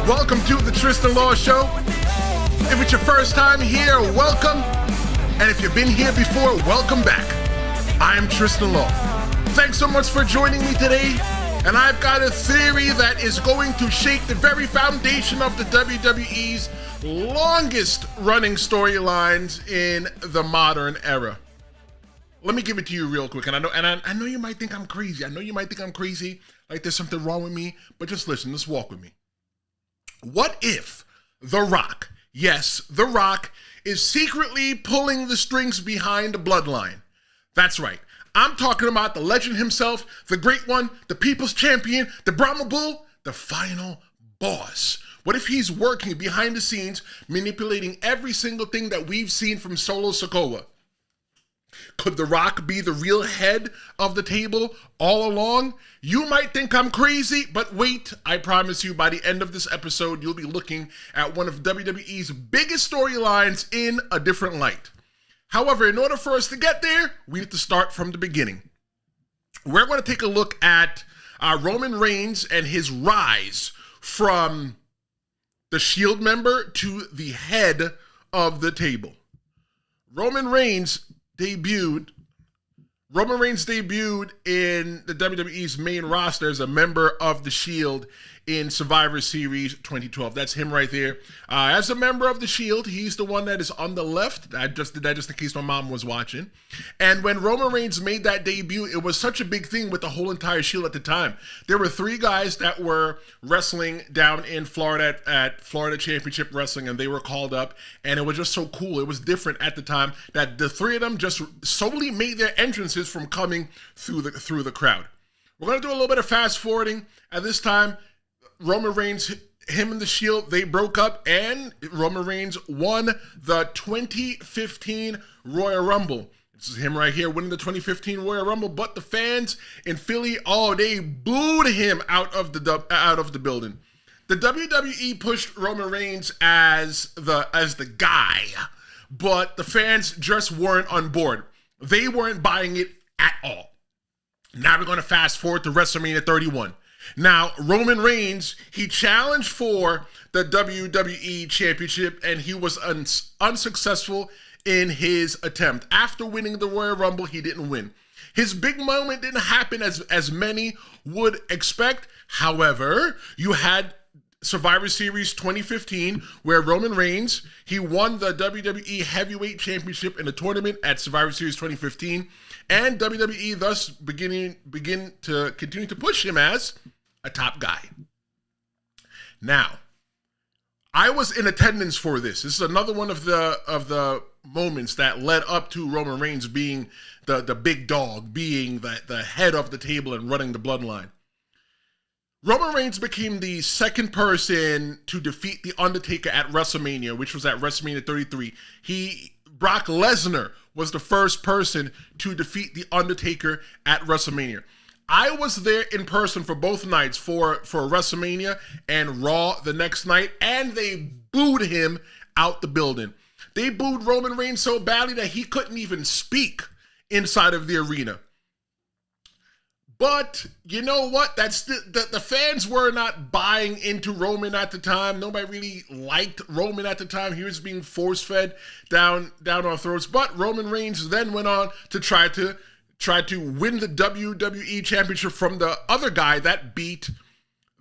Welcome to the Tristan Law Show. If it's your first time here, welcome. And if you've been here before, welcome back. I am Tristan Law. Thanks so much for joining me today. And I've got a theory that is going to shake the very foundation of the WWE's longest running storylines in the modern era. Let me give it to you real quick. And I know you might think I'm crazy. Like there's something wrong with me. But just listen, let's walk with me. What if The Rock, yes, The Rock, is secretly pulling the strings behind Bloodline? That's right. I'm talking about the legend himself, the great one, the people's champion, the Brahma Bull, the final boss. What if he's working behind the scenes, manipulating every single thing that we've seen from Solo Sikoa? Could The Rock be the real head of the table all along? You might think I'm crazy, but wait, I promise you by the end of this episode, you'll be looking at one of WWE's biggest storylines in a different light. However, in order for us to get there, we need to start from the beginning. We're going to take a look at Roman Reigns and his rise from the Shield member to the head of the table. Roman Reigns debuted in the WWE's main roster as a member of the Shield in Survivor Series 2012. That's him right there. As a member of the Shield, he's the one that is on the left. I just did that just in case my mom was watching. And when Roman Reigns made that debut, it was such a big thing with the whole entire Shield at the time. There were 3 guys that were wrestling down in Florida at Florida Championship Wrestling, and they were called up, and it was just so cool. It was different at the time that the 3 of them just solely made their entrances from coming through the crowd. We're going to do a little bit of fast forwarding. At this time, Roman Reigns, him and the Shield, they broke up, and Roman Reigns won the 2015 Royal Rumble. This is him right here winning the 2015 Royal Rumble, but the fans in Philly, they booed him out of the building. The WWE pushed Roman Reigns as the guy, but the fans just weren't on board. They weren't buying it at all. Now we're going to fast forward to WrestleMania 31. Now, Roman Reigns, he challenged for the WWE Championship, and he was unsuccessful in his attempt. After winning the Royal Rumble, he didn't win. His big moment didn't happen as many would expect. However, you had Survivor Series 2015, where Roman Reigns, he won the WWE Heavyweight Championship in a tournament at Survivor Series 2015, and WWE thus begin to continue to push him as a top guy. Now, I was in attendance for this. This is another one of the moments that led up to Roman Reigns being the big dog, being the head of the table and running the bloodline. Roman Reigns became the second person to defeat The Undertaker at WrestleMania, which was at WrestleMania 33. Brock Lesnar was the first person to defeat The Undertaker at WrestleMania. I was there in person for both nights, for WrestleMania and Raw the next night, and they booed him out the building. They booed Roman Reigns so badly that he couldn't even speak inside of the arena. But you know what? The fans were not buying into Roman at the time. Nobody really liked Roman at the time. He was being force-fed down our throats. But Roman Reigns then went on to try to win the WWE Championship from the other guy that beat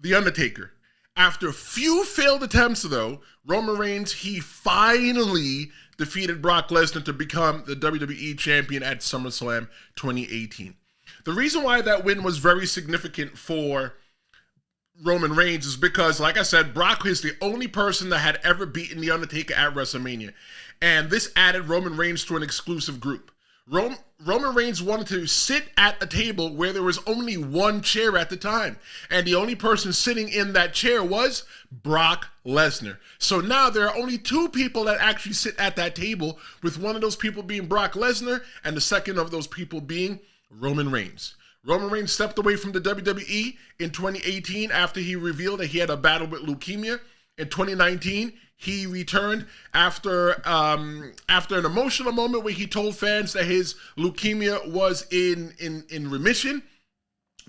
The Undertaker. After a few failed attempts, though, Roman Reigns, he finally defeated Brock Lesnar to become the WWE Champion at SummerSlam 2018. The reason why that win was very significant for Roman Reigns is because, like I said, Brock is the only person that had ever beaten The Undertaker at WrestleMania. And this added Roman Reigns to an exclusive group. Roman Reigns wanted to sit at a table where there was only one chair at the time. And the only person sitting in that chair was Brock Lesnar. So now there are only 2 people that actually sit at that table, with one of those people being Brock Lesnar and the second of those people being Roman Reigns. Roman Reigns stepped away from the WWE in 2018 after he revealed that he had a battle with leukemia. In 2019, he returned after an emotional moment where he told fans that his leukemia was in remission.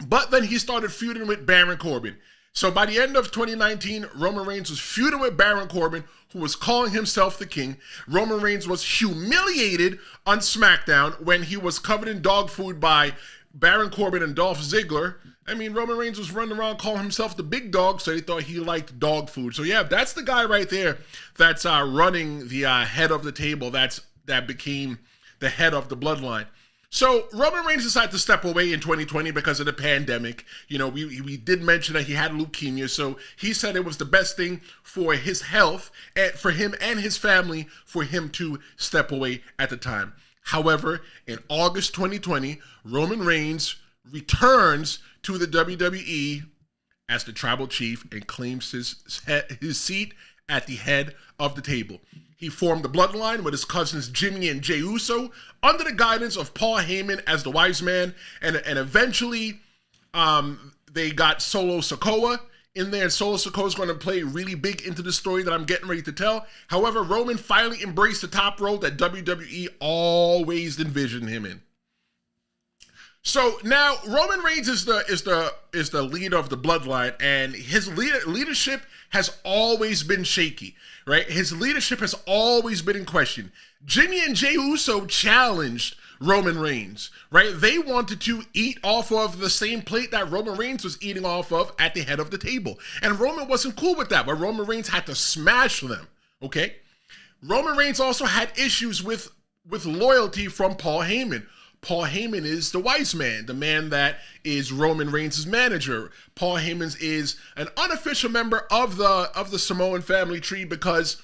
But then he started feuding with Baron Corbin. So by the end of 2019, Roman Reigns was feuding with Baron Corbin, who was calling himself the king. Roman Reigns was humiliated on SmackDown when he was covered in dog food by Baron Corbin and Dolph Ziggler. I mean, Roman Reigns was running around calling himself the big dog, so they thought he liked dog food. So yeah, that's the guy right there that's running the head of the table. That became the head of the Bloodline. So Roman Reigns decided to step away in 2020 because of the pandemic. You know, we did mention that he had leukemia, so he said it was the best thing for his health and for him and his family for him to step away at the time. However, in August 2020, Roman Reigns returns to the WWE as the tribal chief and claims his seat at the head of the table. He formed the Bloodline with his cousins Jimmy and Jey Uso under the guidance of Paul Heyman as the wise man, and eventually they got Solo Sikoa in there, and Solo Sikoa is going to play really big into the story that I'm getting ready to tell. However, Roman finally embraced the top role that WWE always envisioned him in. So now Roman Reigns is the leader of the Bloodline, and his leadership has always been shaky, right? His leadership has always been in question. Jimmy and Jey Uso challenged Roman Reigns, right? They wanted to eat off of the same plate that Roman Reigns was eating off of at the head of the table. And Roman wasn't cool with that, but Roman Reigns had to smash them, okay? Roman Reigns also had issues with loyalty from Paul Heyman. Paul Heyman is the wise man, the man that is Roman Reigns' manager. Paul Heyman is an unofficial member of the Samoan family tree because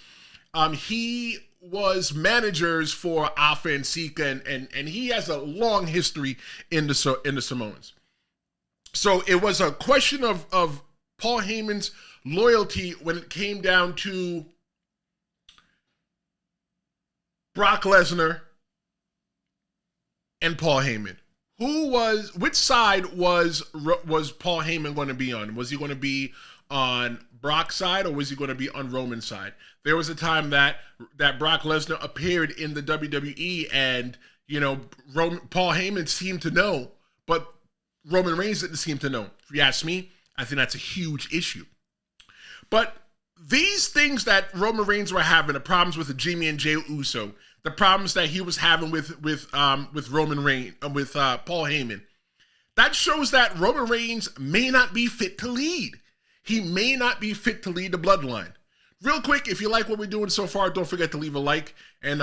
he was managers for Alpha and Sika, and he has a long history in the Samoans. So it was a question of Paul Heyman's loyalty when it came down to Brock Lesnar and Paul Heyman. Which side was Paul Heyman going to be on? Was he going to be on Brock's side, or was he going to be on Roman's side? There was a time that Brock Lesnar appeared in the WWE, and Paul Heyman seemed to know, but Roman Reigns didn't seem to know. If you ask me, I think that's a huge issue. But these things that Roman Reigns were having, the problems with Jimmy and Jey Uso, the problems that he was having with Roman Reigns, with Paul Heyman, that shows that Roman Reigns may not be fit to lead. He may not be fit to lead the Bloodline. Real quick, if you like what we're doing so far, don't forget to leave a like, and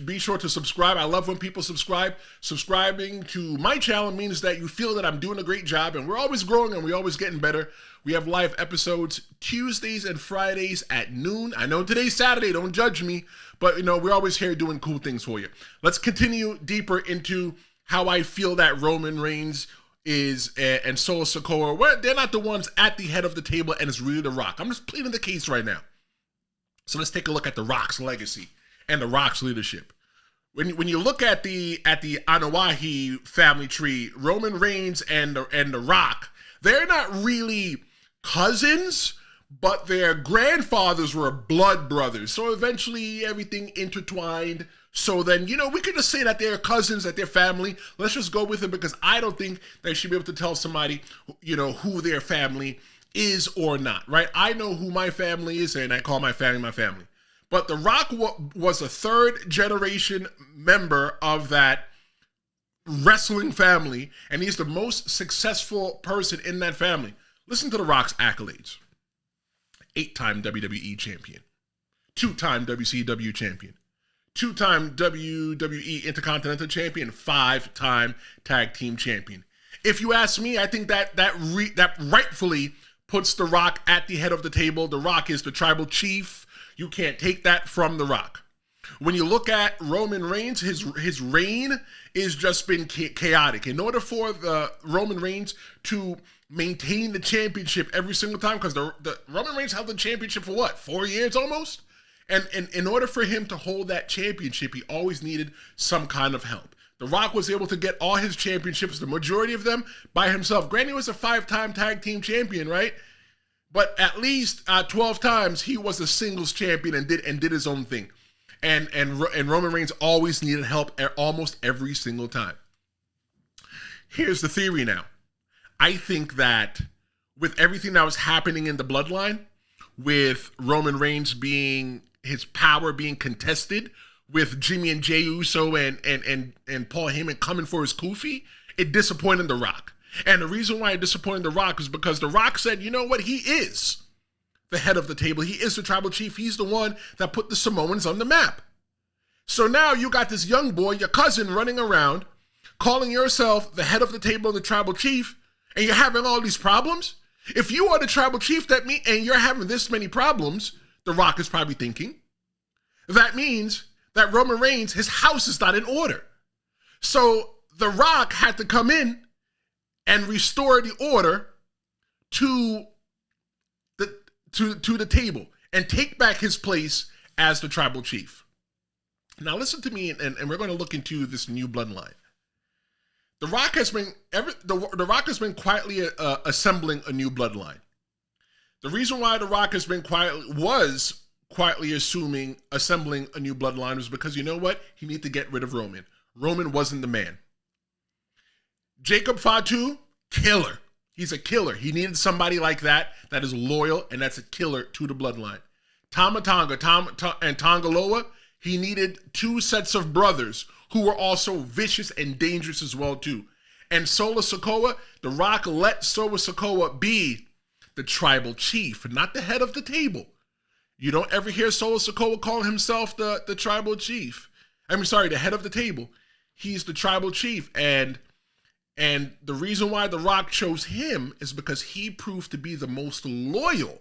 be sure to subscribe. I love when people subscribe. Subscribing to my channel means that you feel that I'm doing a great job, and we're always growing and we're always getting better. We have live episodes Tuesdays and Fridays at noon. I know today's Saturday, don't judge me, but we're always here doing cool things for you. Let's continue deeper into how I feel that Roman Reigns is and Solo Sikoa, they're not the ones at the head of the table, and it's really The Rock. I'm just pleading the case right now. So let's take a look at The Rock's legacy and The Rock's leadership. When you look at the Anoa'i family tree, Roman Reigns and The Rock, they're not really cousins, but their grandfathers were blood brothers. So eventually everything intertwined. So then, we could just say that they're cousins, that they're family. Let's just go with it, because I don't think they should be able to tell somebody, who their family is or not, right? I know who my family is, and I call my family my family. But The Rock was a third generation member of that wrestling family, and he's the most successful person in that family. Listen to The Rock's accolades. 8-time WWE champion, 2-time WCW champion, 2-time WWE Intercontinental champion, 5-time tag team champion. If you ask me, I think that rightfully puts The Rock at the head of the table. The Rock is the tribal chief. You can't take that from The Rock. When you look at Roman Reigns, his reign is just been chaotic. In order for the Roman Reigns to maintain the championship every single time, because the Roman Reigns held the championship for what, 4 years almost? And in order for him to hold that championship, he always needed some kind of help. The Rock was able to get all his championships, the majority of them, by himself. Granted, he was a 5-time tag team champion, right? But at least 12 times he was a singles champion and did his own thing. And Roman Reigns always needed help almost every single time. Here's the theory now. I think that with everything that was happening in the Bloodline, with Roman Reigns being his power being contested, with Jimmy and Jey Uso and Paul Heyman coming for his kufi, it disappointed The Rock. And the reason why it disappointed The Rock is because The Rock said, you know what, he is the head of the table. He is the tribal chief. He's the one that put the Samoans on the map. So now you got this young boy, your cousin, running around, calling yourself the head of the table, the tribal chief, and you're having all these problems? If you are the tribal chief and you're having this many problems, The Rock is probably thinking, that means that Roman Reigns, his house is not in order. So The Rock had to come in and restore the order to the table and take back his place as the tribal chief. Now listen to me, and we're going to look into this new bloodline. The Rock has been quietly assembling a new bloodline. The reason why The Rock has been quietly assembling a new bloodline was because, you know what? He needed to get rid of Roman. Roman wasn't the man. Jacob Fatu, killer. He's a killer. He needed somebody like that is loyal, and that's a killer to the bloodline. Tama Tonga and Tongaloa, he needed two sets of brothers who were also vicious and dangerous as well too. And Solo Sikoa, The Rock let Solo Sikoa be the tribal chief, not the head of the table. You don't ever hear Solo Sikoa call himself the tribal chief. The head of the table. He's the tribal chief, and the reason why The Rock chose him is because he proved to be the most loyal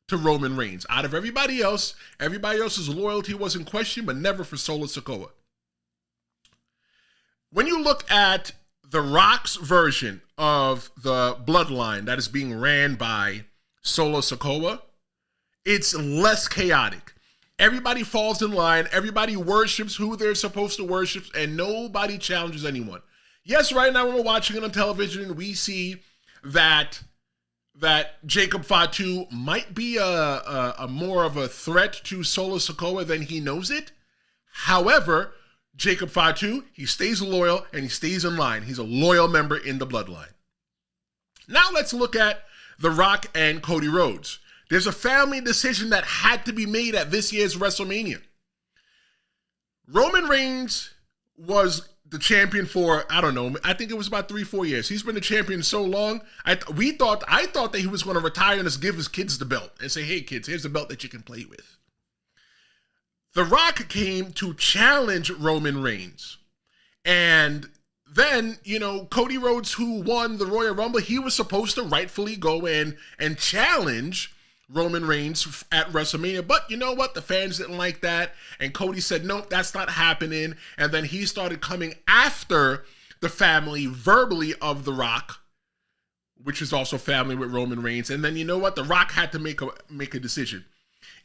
to Roman Reigns. Out of everybody else's loyalty was in question, but never for Solo Sikoa. When you look at The Rock's version of the bloodline that is being ran by Solo Sikoa, it's less chaotic. Everybody falls in line. Everybody worships who they're supposed to worship, and nobody challenges anyone. Yes, right now when we're watching it on television, we see that Jacob Fatu might be a more of a threat to Solo Sikoa than he knows it. However, Jacob Fatu, he stays loyal and he stays in line. He's a loyal member in the bloodline. Now let's look at The Rock and Cody Rhodes. There's a family decision that had to be made at this year's WrestleMania. Roman Reigns was the champion for, I don't know, I think it was about 3-4 years. He's been the champion so long. I thought that he was going to retire and just give his kids the belt and say, hey kids, here's the belt that you can play with. The Rock came to challenge Roman Reigns. And then, Cody Rhodes, who won the Royal Rumble, he was supposed to rightfully go in and challenge Roman Reigns at WrestleMania. But you know what? The fans didn't like that. And Cody said, nope, that's not happening. And then he started coming after the family verbally of The Rock, which is also family with Roman Reigns. And then you know what? The Rock had to make a decision.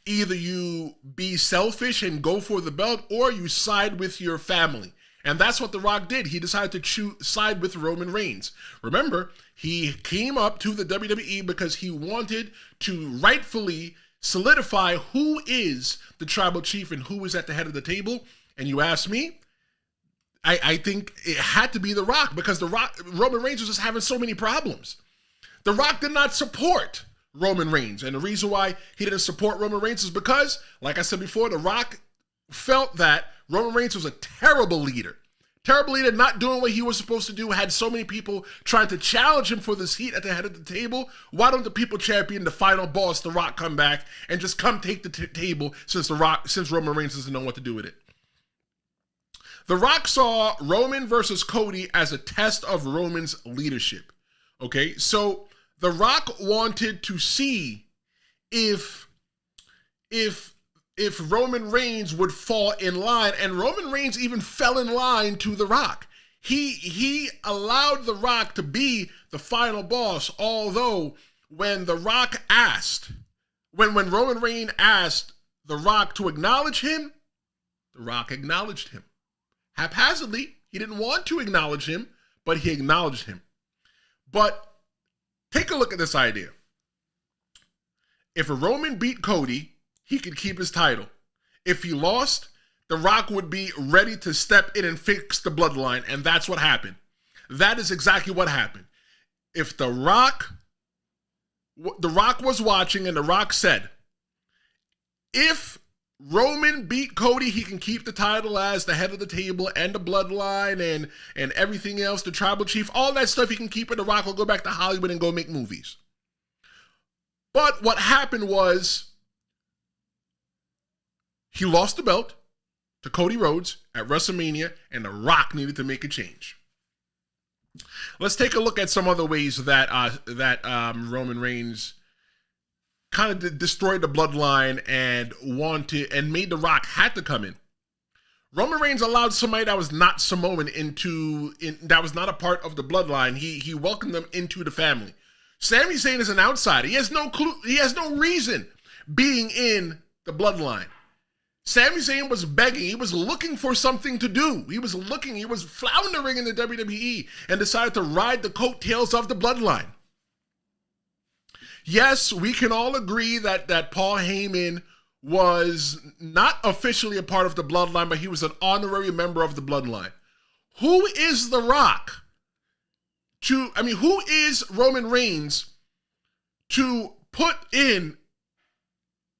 Either you be selfish and go for the belt, or you side with your family. And that's what The Rock did. He decided to side with Roman Reigns. Remember, he came up to the WWE because he wanted to rightfully solidify who is the tribal chief and who is at the head of the table. And you ask me, I think it had to be The Rock, because Roman Reigns was just having so many problems. The Rock did not support Roman Reigns. And the reason why he didn't support Roman Reigns is because, like I said before, The Rock felt that Roman Reigns was a terrible leader. Terrible leader, not doing what he was supposed to do, had so many people trying to challenge him for this heat at the head of the table. Why don't the people champion, the final boss, The Rock, come back and just come take the table since Roman Reigns doesn't know what to do with it? The Rock saw Roman versus Cody as a test of Roman's leadership. Okay, so The Rock wanted to see if Roman Reigns would fall in line, and Roman Reigns even fell in line to The Rock. He allowed The Rock to be the final boss, although when Roman Reigns asked The Rock to acknowledge him, The Rock acknowledged him. Haphazardly, he didn't want to acknowledge him, but he acknowledged him. But take a look at this idea. If a Roman beat Cody, he could keep his title. If he lost, The Rock would be ready to step in and fix the bloodline, and that's what happened. That is exactly what happened. If The Rock The Rock was watching, and The Rock said, if Roman beat Cody, he can keep the title as the head of the table and the bloodline and everything else, the tribal chief, all that stuff he can keep, and The Rock will go back to Hollywood and go make movies. But what happened was he lost the belt to Cody Rhodes at WrestleMania, and The Rock needed to make a change. Let's take a look at some other ways that Roman Reigns kind of destroyed the bloodline and made The Rock had to come in. Roman Reigns allowed somebody that was not Samoan that was not a part of the bloodline. He welcomed them into the family. Sami Zayn is an outsider. He has no clue. He has no reason being in the bloodline. Sami Zayn was begging. He was looking for something to do. He was floundering in the WWE and decided to ride the coattails of the bloodline. Yes, we can all agree that Paul Heyman was not officially a part of the bloodline, but he was an honorary member of the bloodline. Who is The Rock? Who is Roman Reigns to put in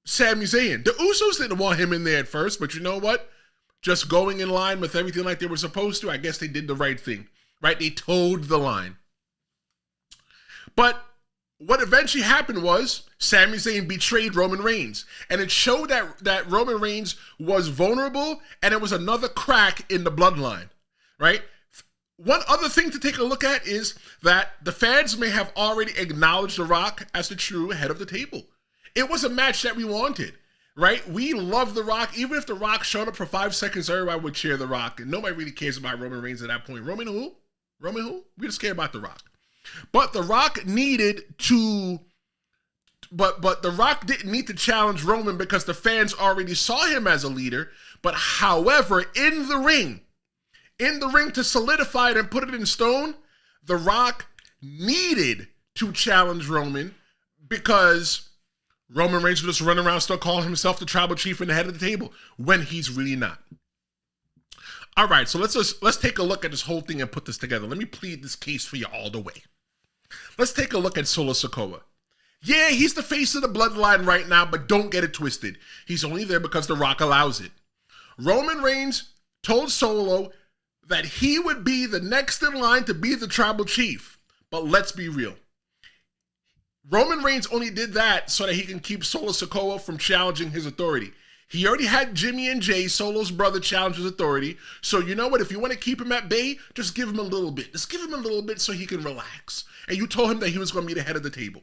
Sami Zayn? The Usos didn't want him in there at first, but you know what? Just going in line with everything like they were supposed to, I guess they did the right thing, right? They towed the line. But what eventually happened was Sami Zayn betrayed Roman Reigns, and it showed that Roman Reigns was vulnerable, and it was another crack in the bloodline, right? One other thing to take a look at is that the fans may have already acknowledged The Rock as the true head of the table. It was a match that we wanted, right? We love The Rock. Even if The Rock showed up for 5 seconds, everybody would cheer The Rock, and nobody really cares about Roman Reigns at that point. Roman who? We just care about The Rock. But The Rock needed to, but The Rock didn't need to challenge Roman because the fans already saw him as a leader. But however, in the ring to solidify it and put it in stone, The Rock needed to challenge Roman because Roman Reigns will just run around still calling himself the tribal chief and the head of the table when he's really not. All right, so let's take a look at this whole thing and put this together. Let me plead this case for you all the way. Let's take a look at Solo Sikoa. Yeah, he's the face of the bloodline right now, but don't get it twisted. He's only there because The Rock allows it. Roman Reigns told Solo that he would be the next in line to be the tribal chief. But let's be real. Roman Reigns only did that so that he can keep Solo Sikoa from challenging his authority. He already had Jimmy and Jay, Solo's brother, challenge his authority. So you know what? If you want to keep him at bay, just give him a little bit. Just give him a little bit so he can relax. And you told him that he was going to be the head of the table.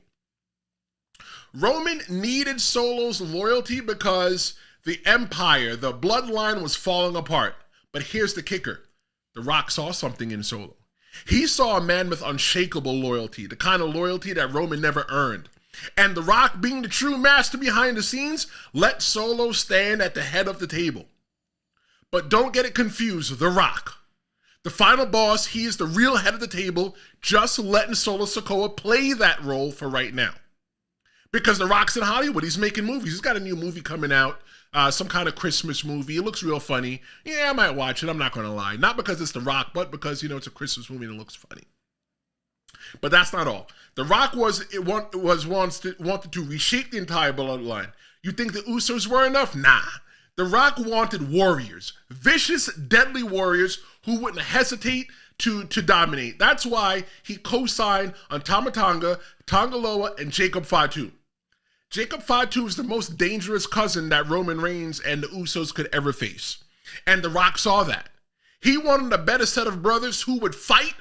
Roman needed Solo's loyalty because the empire, the bloodline was falling apart. But here's the kicker. The Rock saw something in Solo. He saw a man with unshakable loyalty, the kind of loyalty that Roman never earned. And The Rock, being the true master behind the scenes, let Solo stand at the head of the table. But don't get it confused, The Rock. The final boss, he is the real head of the table, just letting Solo Sikoa play that role for right now. Because The Rock's in Hollywood, he's making movies. He's got a new movie coming out, some kind of Christmas movie. It looks real funny. Yeah, I might watch it, I'm not going to lie. Not because it's The Rock, but because, it's a Christmas movie and it looks funny. But that's not all. The Rock wanted to reshape the entire bloodline. You think the Usos were enough? Nah. The Rock wanted warriors, vicious, deadly warriors who wouldn't hesitate to dominate. That's why he co-signed on Tama Tonga, Tongaloa, and Jacob Fatu. Jacob Fatu is the most dangerous cousin that Roman Reigns and the Usos could ever face. And The Rock saw that. He wanted a better set of brothers who would fight,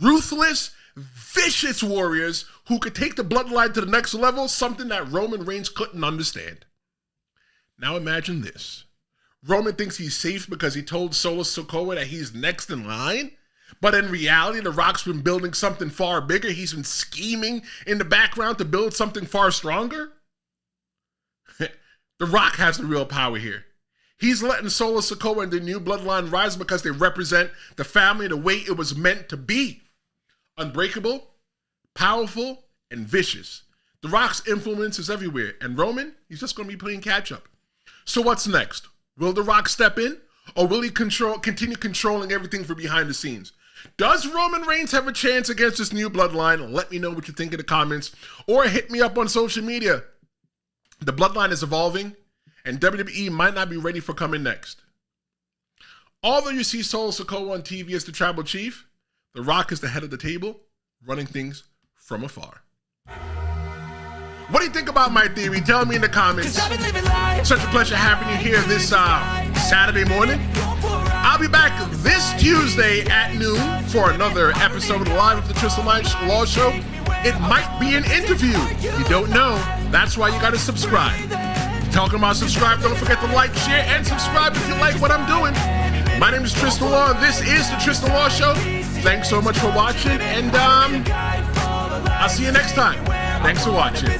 ruthless, vicious warriors who could take the bloodline to the next level, something that Roman Reigns couldn't understand. Now imagine this. Roman thinks he's safe because he told Solo Sikoa that he's next in line, but in reality, The Rock's been building something far bigger. He's been scheming in the background to build something far stronger. The Rock has the real power here. He's letting Solo Sikoa and the new bloodline rise because they represent the family the way it was meant to be. Unbreakable, powerful, and vicious. The Rock's influence is everywhere, and Roman, he's just going to be playing catch-up. So what's next? Will The Rock step in, or will he continue controlling everything from behind the scenes? Does Roman Reigns have a chance against this new bloodline? Let me know what you think in the comments, or hit me up on social media. The bloodline is evolving, and WWE might not be ready for coming next. Although you see Solo Sikoa on TV as the tribal chief, The Rock is the head of the table, running things from afar. What do you think about my theory? Tell me in the comments. Such a pleasure having you here this Saturday morning. I'll be back this Tuesday at noon for another episode live of the Tristan Law Show. It might be an interview. You don't know. That's why you got to subscribe. Talking about subscribe, don't forget to like, share, and subscribe if you like what I'm doing. My name is Tristan Law, and this is the Tristan Law Show. Thanks so much for watching, and I'll see you next time. Thanks for watching.